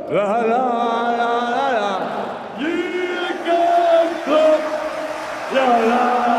라라라라라 유격법 라라라라라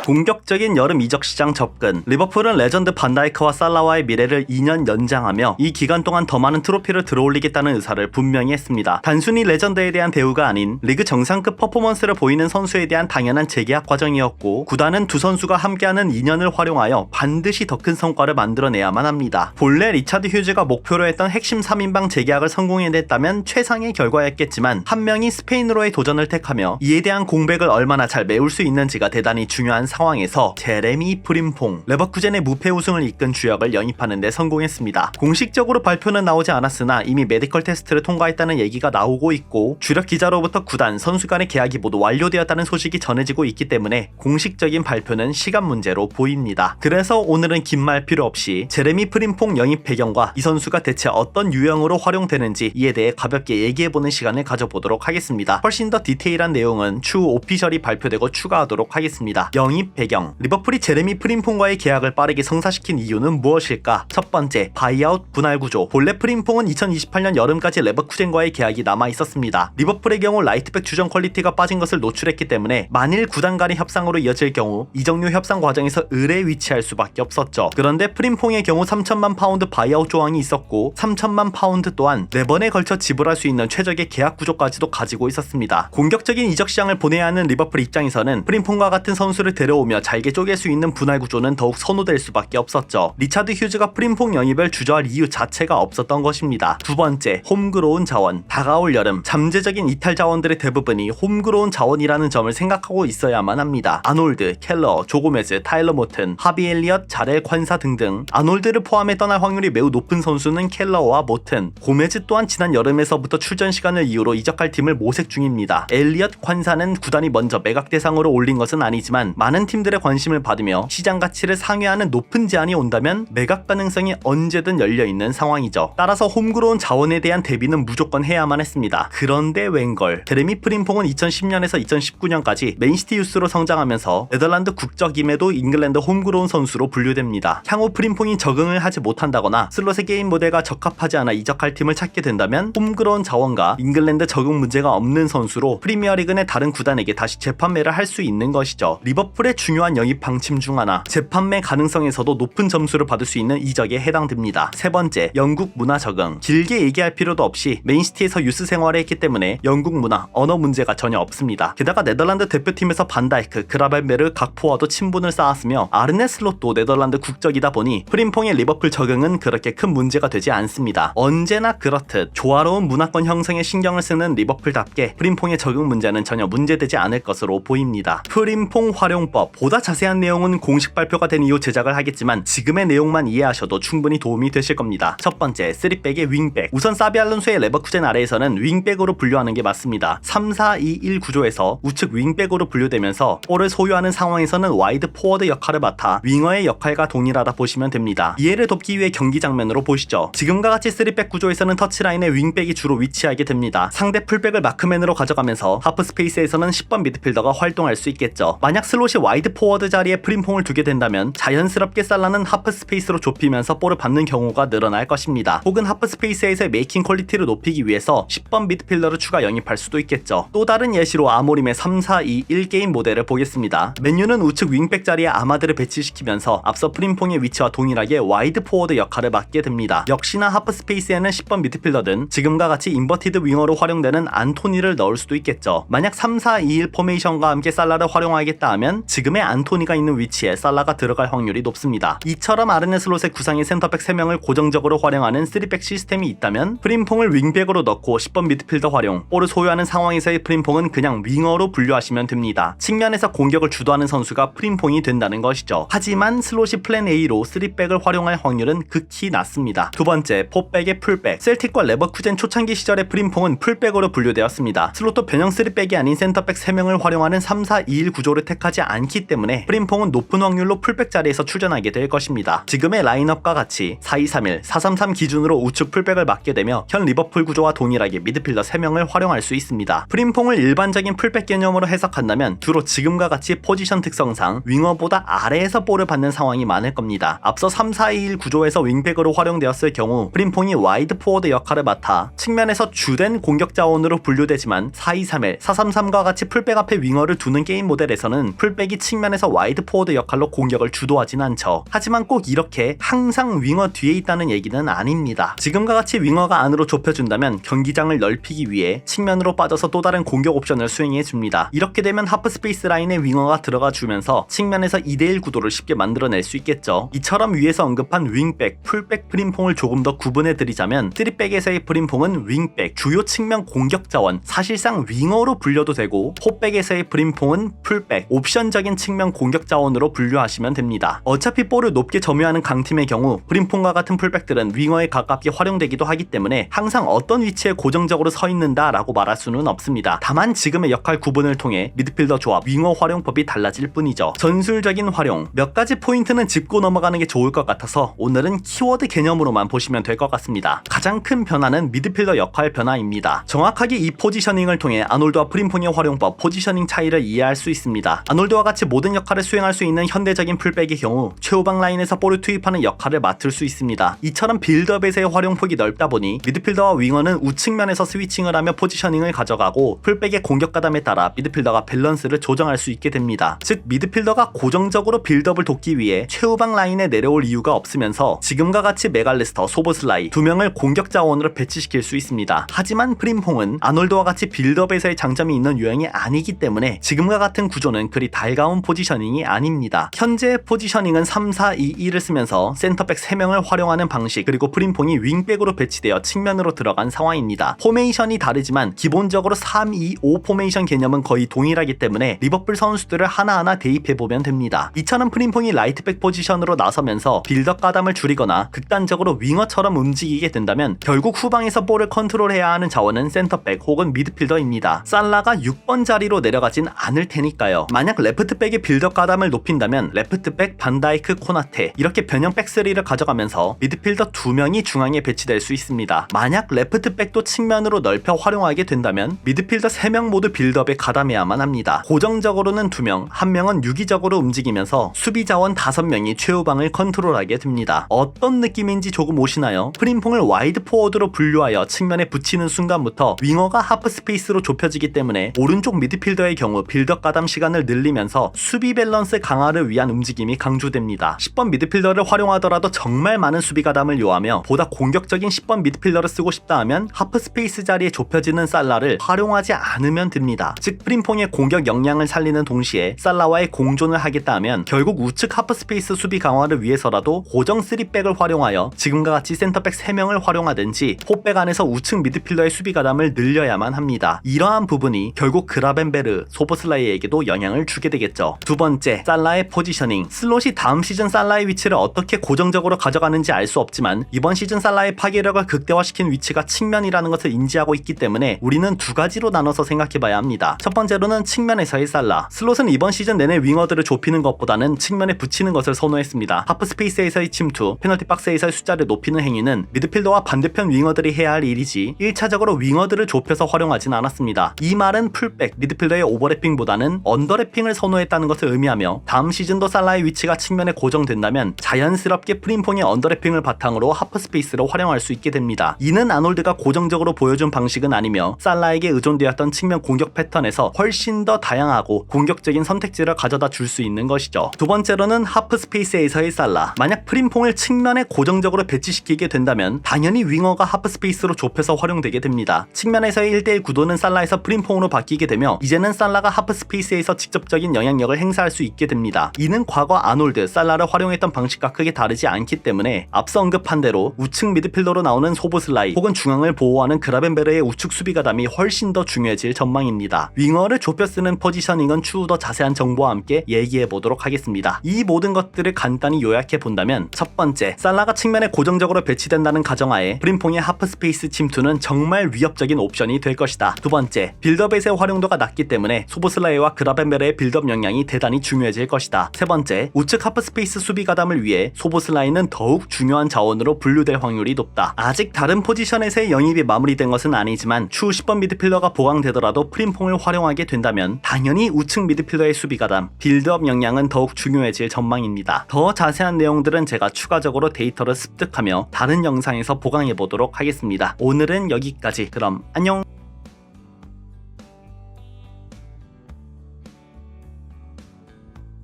본격적인 여름 이적 시장 접근. 리버풀은 레전드 반다이크와 살라와의 미래를 2년 연장하며 이 기간 동안 더 많은 트로피를 들어올리겠다는 의사를 분명히 했습니다. 단순히 레전드에 대한 대우가 아닌 리그 정상급 퍼포먼스를 보이는 선수에 대한 당연한 재계약 과정이었고, 구단은 두 선수가 함께하는 2년을 활용하여 반드시 더 큰 성과를 만들어내야만 합니다. 본래 리차드 휴즈가 목표로 했던 핵심 3인방 재계약을 성공해냈다면 최상의 결과였겠지만, 한 명이 스페인으로의 도전을 택하며 이에 대한 공백을 얼마나 잘 메울 수 있는지가 대단히 중요한 상황에서 제레미 프림퐁, 레버쿠젠의 무패 우승을 이끈 주역을 영입하는 데 성공했습니다. 공식적으로 발표는 나오지 않았으나 이미 메디컬 테스트를 통과했다는 얘기가 나오고 있고, 주력 기자로부터 구단, 선수 간의 계약이 모두 완료되었다는 소식이 전해지고 있기 때문에 공식적인 발표는 시간 문제로 보입니다. 그래서 오늘은 긴 말 필요 없이 제레미 프림퐁 영입 배경과 이 선수가 대체 어떤 유형으로 활용되는지 이에 대해 가볍게 얘기해보는 시간을 가져보도록 하겠습니다. 훨씬 더 디테일한 내용은 추후 오피셜이 발표되고 추가하도록 하겠습니다. 영입 배경. 리버풀이 제레미 프림퐁과의 계약을 빠르게 성사시킨 이유는 무엇일까? 첫 번째, 바이아웃 분할 구조. 본래 프림퐁은 2028년 여름까지 레버쿠젠과의 계약이 남아있었습니다. 리버풀의 경우 라이트백 주전 퀄리티가 빠진 것을 노출했기 때문에 만일 구단 간의 협상으로 이어질 경우 이적료 협상 과정에서 을에 위치할 수밖에 없었죠. 그런데 프림퐁의 경우 3천만 파운드 바이아웃 조항이 있었고 3천만 파운드 또한 4번에 걸쳐 지불할 수 있는 최적의 계약 구조까지도 가지고 있었습니다. 공격적인 이적 시장을 보내야 하는 리버풀 입장에서는 프림퐁과 같은 선수를 데려오며 잘게 쪼갤 수 있는 분할 구조는 더욱 선호될 수밖에 없었죠. 리차드 휴즈가 프림퐁 영입을 주저할 이유 자체가 없었던 것입니다. 두 번째, 홈그로운 자원. 다가올 여름, 잠재적인 이탈 자원들의 대부분이 홈그로운 자원이라는 점을 생각하고 있어야만 합니다. 아놀드, 켈러, 조고메즈, 타일러 모튼, 하비 엘리엇, 자렐 콴사 등등. 아놀드를 포함해 떠날 확률이 매우 높은 선수는 켈러와 모튼. 고메즈 또한 지난 여름에서부터 출전 시간을 이유로 이적할 팀을 모색 중입니다. 엘리엇, 콴사는 구단이 먼저 매각 대상으로 올린 것은 아니지만 많은 팀들의 관심을 받으며 시장 가치를 상회하는 높은 제안이 온다면 매각 가능성이 언제든 열려있는 상황이죠. 따라서 홈그로운 자원에 대한 대비는 무조건 해야만 했습니다. 그런데 웬걸, 제레미 프림퐁은 2010년에서 2019년까지 맨시티 유스로 성장하면서 네덜란드 국적임에도 잉글랜드 홈그로운 선수로 분류됩니다. 향후 프림퐁이 적응을 하지 못한다거나 슬롯의 게임 모델과 적합하지 않아 이적할 팀을 찾게 된다면 홈그로운 자원과 잉글랜드 적응 문제가 없는 선수로 프리미어리그 내 다른 구단에게 다시 재판매를 할 수 있는 것이죠. 리버풀의 중요한 영입 방침 중 하나, 재판매 가능성에서도 높은 점수를 받을 수 있는 이적에 해당됩니다. 세 번째, 영국 문화 적응. 길게 얘기할 필요도 없이 맨시티에서 유스 생활을 했기 때문에 영국 문화, 언어 문제가 전혀 없습니다. 게다가 네덜란드 대표팀에서 반다이크, 그라벤베르, 각포와도 친분을 쌓았으며 아르네 슬롯도 네덜란드 국적이다 보니 프림퐁의 리버풀 적응은 그렇게 큰 문제가 되지 않습니다. 언제나 그렇듯 조화로운 문화권 형성에 신경을 쓰는 리버풀답게 프림퐁의 적응 문제는 전혀 문제되지 않을 것으로 보입니다. 프림퐁 활용법. 보다 자세한 내용은 공식 발표가 된 이후 제작을 하겠지만 지금의 내용만 이해하셔도 충분히 도움이 되실 겁니다. 첫 번째, 3백의 윙백. 우선 사비 알론소의 레버쿠젠 아래에서는 윙백으로 분류하는 게 맞습니다. 3-4-2-1 구조에서 우측 윙백으로 분류되면서 볼을 소유하는 상황에서는 와이드 포워드 역할을 맡아 윙어의 역할과 동일하다 보시면 됩니다. 이해를 돕기 위해 경기 장면으로 보시죠. 지금과 같이 3백 구조에서는 터치라인에 윙백이 주로 위치하게 됩니다. 상대 풀백을 마크맨으로 가져가면서 하프 스페이스에서는 10번 미드필더가 활동할 수 있겠죠. 만약 슬롯이 와이드 포워드 자리에 프림퐁을 두게 된다면 자연스럽게 살라는 하프 스페이스로 좁히면서 볼을 받는 경우가 늘어날 것입니다. 혹은 하프 스페이스에서의 메이킹 퀄리티를 높이기 위해서 10번 미드필더를 추가 영입할 수도 있겠죠. 또 다른 예시로 아모림의 3-4-2-1 게임 모델을 보겠습니다. 맨유는 우측 윙백 자리에 아마드를 배치시키면서 앞서 프림퐁의 위치와 동일하게 와이드 포워드 역할을 맡게 됩니다. 역시나 하프 스페이스에는 10번 미드필더든 지금과 같이 인버티드 윙어로 활용되는 안토니를 넣을 수도 있겠죠. 만약 3-4-2-1 포메이션과 함께 살라를 활용하겠다 하면 지금의 안토니가 있는 위치에 살라가 들어갈 확률이 높습니다. 이처럼 아르네 슬롯의 구상의 센터백 3명을 고정적으로 활용하는 3백 시스템이 있다면 프림퐁을 윙백으로 넣고 10번 미드필더 활용, 볼을 소유하는 상황에서의 프림퐁은 그냥 윙어로 분류하시면 됩니다. 측면에서 공격을 주도하는 선수가 프림퐁이 된다는 것이죠. 하지만 슬롯이 플랜 A로 3백을 활용할 확률은 극히 낮습니다. 두 번째, 4백의 풀백. 셀틱과 레버쿠젠 초창기 시절의 프림퐁은 풀백으로 분류되었습니다. 슬롯도 변형 3백이 아닌 센터백 3명을 활용하는 3-4-2-1 구조를 택하지 않기 때문에 때문에 프림퐁은 높은 확률로 풀백 자리에서 출전하게 될 것입니다. 지금의 라인업과 같이 4-2-3-1, 4-3-3 기준으로 우측 풀백을 맡게 되며 현 리버풀 구조와 동일하게 미드필더 3명을 활용할 수 있습니다. 프림퐁을 일반적인 풀백 개념으로 해석한다면 주로 지금과 같이 포지션 특성상 윙어보다 아래에서 볼을 받는 상황이 많을 겁니다. 앞서 3-4-2-1 구조에서 윙백으로 활용되었을 경우 프림퐁이 와이드 포워드 역할을 맡아 측면에서 주된 공격 자원으로 분류되지만 4-2-3-1, 4-3-3과 같이 풀백 앞에 윙어를 두는 게임 모델에서는 풀백이 측면에서 와이드 포워드 역할로 공격을 주도하진 않죠. 하지만 꼭 이렇게 항상 윙어 뒤에 있다는 얘기는 아닙니다. 지금과 같이 윙어가 안으로 좁혀준다면 경기장을 넓히기 위해 측면으로 빠져서 또 다른 공격 옵션을 수행해줍니다. 이렇게 되면 하프 스페이스 라인에 윙어가 들어가 주면서 측면에서 2대1 구도를 쉽게 만들어낼 수 있겠죠. 이처럼 위에서 언급한 윙백, 풀백 프림퐁을 조금 더 구분해드리자면 3백에서의 프림퐁은 윙백, 주요 측면 공격 자원, 사실상 윙어로 불려도 되고 4백에서의 프림퐁은 풀백, 옵션적인 측면 공격 자원으로 분류하시면 됩니다. 어차피 볼을 높게 점유하는 강팀의 경우 프림퐁과 같은 풀백들은 윙어에 가깝게 활용되기도 하기 때문에 항상 어떤 위치에 고정적으로 서 있는다 라고 말할 수는 없습니다. 다만 지금의 역할 구분을 통해 미드필더 조합, 윙어 활용법이 달라질 뿐이죠. 전술적인 활용, 몇 가지 포인트는 짚고 넘어가는 게 좋을 것 같아서 오늘은 키워드 개념으로만 보시면 될 것 같습니다. 가장 큰 변화는 미드필더 역할 변화입니다. 정확하게 이 포지셔닝을 통해 아놀드와 프림퐁의 활용법, 포지셔닝 차이를 이해할 수 있습니다. 아놀드와 같이 모든 역할을 수행할 수 있는 현대적인 풀백의 경우 최후방 라인에서 볼을 투입하는 역할을 맡을 수 있습니다. 이처럼 빌드업에서의 활용폭이 넓다 보니 미드필더와 윙어는 우측면에서 스위칭을 하며 포지셔닝을 가져가고 풀백의 공격 가담에 따라 미드필더가 밸런스를 조정할 수 있게 됩니다. 즉 미드필더가 고정적으로 빌드업을 돕기 위해 최후방 라인에 내려올 이유가 없으면서 지금과 같이 메갈리스터, 소보슬라이 두 명을 공격 자원으로 배치시킬 수 있습니다. 하지만 프림퐁은 아놀드와 같이 빌드업에서의 장점이 있는 유형이 아니기 때문에 지금과 같은 구조는 그리 달가운 포지셔닝이 아닙니다. 현재의 포지셔닝은 3-4-2-1을 쓰면서 센터백 3명을 활용하는 방식, 그리고 프림퐁이 윙백으로 배치되어 측면으로 들어간 상황입니다. 포메이션이 다르지만 기본적으로 3-2-5 포메이션 개념은 거의 동일하기 때문에 리버풀 선수들을 하나하나 대입해보면 됩니다. 이처럼 프림퐁이 라이트백 포지션으로 나서면서 빌드업 가담을 줄이거나 극단적으로 윙어처럼 움직이게 된다면 결국 후방에서 볼을 컨트롤해야 하는 자원은 센터백 혹은 미드필더입니다. 살라가 6번 자리로 내려가진 않을 테니까요. 만약 레프트백의 빌드업 가담을 높인다면 레프트백, 반다이크, 코나테 이렇게 변형 백스리를 가져가면서 미드필더 2명이 중앙에 배치될 수 있습니다. 만약 레프트백도 측면으로 넓혀 활용하게 된다면 미드필더 3명 모두 빌드업에 가담해야만 합니다. 고정적으로는 2명, 1명은 유기적으로 움직이면서 수비 자원 5명이 최후방을 컨트롤하게 됩니다. 어떤 느낌인지 조금 오시나요? 프림퐁을 와이드 포워드로 분류하여 측면에 붙이는 순간부터 윙어가 하프 스페이스로 좁혀지기 때문에 오른쪽 미드필더의 경우 빌드업 가담 시간을 늘리면서 수비 밸런스 강화를 위한 움직임이 강조됩니다. 10번 미드필더를 활용하더라도 정말 많은 수비 가담을 요하며 보다 공격적인 10번 미드필더를 쓰고 싶다 하면 하프 스페이스 자리에 좁혀지는 살라를 활용하지 않으면 됩니다. 즉 프림퐁의 공격 역량을 살리는 동시에 살라와의 공존을 하겠다 하면 결국 우측 하프 스페이스 수비 강화를 위해서라도 고정 3백을 활용하여 지금과 같이 센터백 3명을 활용하든지 4백 안에서 우측 미드필더의 수비 가담을 늘려야만 합니다. 이러한 부분이 결국 그라벤베르, 소보슬라이에게도 영향을 주게 되겠죠. 두 번째, 살라의 포지셔닝. 슬롯이 다음 시즌 살라의 위치를 어떻게 고정적으로 가져가는지 알 수 없지만 이번 시즌 살라의 파괴력을 극대화시킨 위치가 측면이라는 것을 인지하고 있기 때문에 우리는 두 가지로 나눠서 생각해봐야 합니다. 첫 번째로는 측면에서의 살라. 슬롯은 이번 시즌 내내 윙어들을 좁히는 것보다는 측면에 붙이는 것을 선호했습니다. 하프 스페이스에서의 침투, 페널티 박스에서의 숫자를 높이는 행위는 미드필더와 반대편 윙어들이 해야 할 일이지 1차적으로 윙어들을 좁혀서 활용하진 않았습니다. 이 말은 풀백, 미드필더의 오버래핑보다는 언더래핑을 선호했다는 것을 의미하며 다음 시즌도 살라의 위치가 측면에 고정된다면 자연스럽게 프림퐁의 언더래핑을 바탕으로 하프 스페이스로 활용할 수 있게 됩니다. 이는 아놀드가 고정적으로 보여준 방식은 아니며 살라에게 의존되었던 측면 공격 패턴에서 훨씬 더 다양하고 공격적인 선택지를 가져다 줄 수 있는 것이죠. 두 번째로는 하프 스페이스에서의 살라. 만약 프림퐁을 측면에 고정적으로 배치시키게 된다면 당연히 윙어가 하프 스페이스로 좁혀서 활용되게 됩니다. 측면에서의 1대1 구도는 살라에서 프림퐁으로 바뀌게 되며 이제는 살라가 하프 스페이스에서 직접적인 영향력을 행사할 수 있게 됩니다. 이는 과거 아놀드, 살라를 활용했던 방식과 크게 다르지 않기 때문에 앞서 언급한 대로 우측 미드필더로 나오는 소보슬라이 혹은 중앙을 보호하는 그라벤베르의 우측 수비 가담이 훨씬 더 중요해질 전망입니다. 윙어를 좁혀 쓰는 포지셔닝은 추후 더 자세한 정보와 함께 얘기해 보도록 하겠습니다. 이 모든 것들을 간단히 요약해 본다면 첫 번째, 살라가 측면에 고정적으로 배치된다는 가정하에 프림퐁의 하프 스페이스 침투는 정말 위협적인 옵션이 될 것이다. 두 번째, 빌드업에서의 활용도가 낮기 때문에 소보슬라이와 그라벤베르의 빌드업 역량이 대단히 중요해질 것이다. 세 번째, 우측 하프스페이스 수비 가담을 위해 소보슬라이는 더욱 중요한 자원으로 분류될 확률이 높다. 아직 다른 포지션에서의 영입이 마무리된 것은 아니지만 추후 10번 미드필더가 보강되더라도 프림퐁을 활용하게 된다면 당연히 우측 미드필더의 수비 가담, 빌드업 역량은 더욱 중요해질 전망입니다. 더 자세한 내용들은 제가 추가적으로 데이터를 습득하며 다른 영상에서 보강해 보도록 하겠습니다. 오늘은 여기까지. 그럼 안녕.